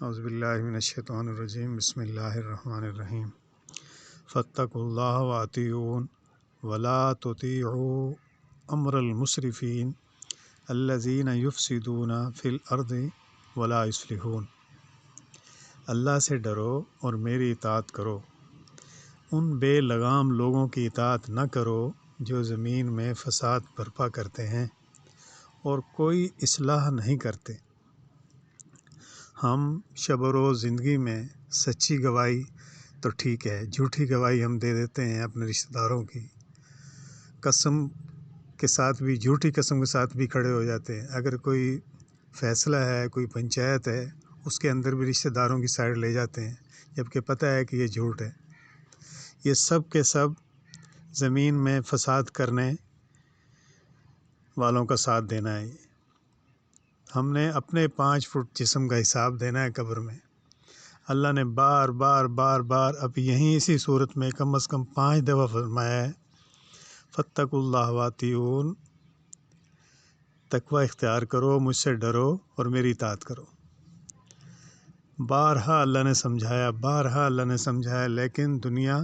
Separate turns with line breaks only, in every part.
اعوذ باللہ من الشیطان الرجیم بسم اللہ الرحمن الرحیم فاتقوا اللہ واطیعون ولا تطیعوا امر المسرفین الذین یفسدون فی الارض ولا یصلحون۔ اللہ سے ڈرو اور میری اطاعت کرو، ان بے لگام لوگوں کی اطاعت نہ کرو جو زمین میں فساد برپا کرتے ہیں اور کوئی اصلاح نہیں کرتے۔ ہم شب و روز زندگی میں سچی گواہی تو ٹھیک ہے، جھوٹی گواہی ہم دے دیتے ہیں اپنے رشتہ داروں کی، قسم کے ساتھ بھی، جھوٹی قسم کے ساتھ بھی کھڑے ہو جاتے ہیں۔ اگر کوئی فیصلہ ہے، کوئی پنچایت ہے، اس کے اندر بھی رشتہ داروں کی سائڈ لے جاتے ہیں، جبکہ پتہ ہے کہ یہ جھوٹ ہے۔ یہ سب کے سب زمین میں فساد کرنے والوں کا ساتھ دینا ہے۔ ہم نے اپنے 5 فٹ جسم کا حساب دینا ہے قبر میں۔ اللہ نے بار بار اب یہیں اسی صورت میں کم از کم 5 دفعہ فرمایا ہے، فاتقوا اللہ واطیعون، تقوی اختیار کرو، مجھ سے ڈرو اور میری اطاعت کرو۔ بارہا اللہ نے سمجھایا، لیکن دنیا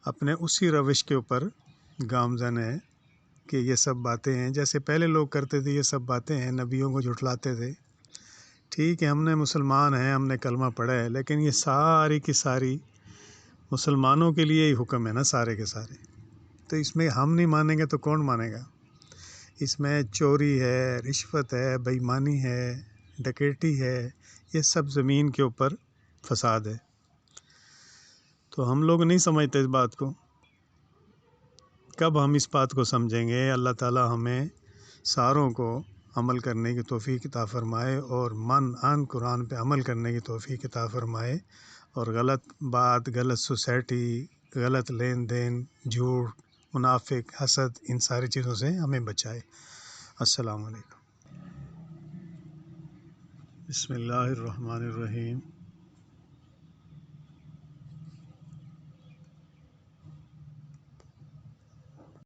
اپنے اسی روش کے اوپر گامزن ہے کہ یہ سب باتیں ہیں جیسے پہلے لوگ کرتے تھے، یہ سب باتیں ہیں، نبیوں کو جھٹلاتے تھے۔ ٹھیک ہے، ہم نے مسلمان ہیں، ہم نے کلمہ پڑھا ہے، لیکن یہ ساری کی ساری مسلمانوں کے لیے ہی حکم ہے نا، سارے کے سارے۔ تو اس میں ہم نہیں مانیں گے تو کون مانے گا؟ اس میں چوری ہے، رشوت ہے، بے ایمانی ہے، ڈکیٹی ہے، یہ سب زمین کے اوپر فساد ہے۔ تو ہم لوگ نہیں سمجھتے اس بات کو۔ کب ہم اس بات کو سمجھیں گے؟ اللہ تعالی ہمیں ساروں کو عمل کرنے کی توفیق عطا فرمائے اور قرآن پہ عمل کرنے کی توفیق عطا فرمائے، اور غلط بات، غلط سوسائٹی، غلط لین دین، جھوٹ، منافق، حسد، ان ساری چیزوں سے ہمیں بچائے۔ السلام علیکم۔ بسم اللہ الرحمن الرحیم۔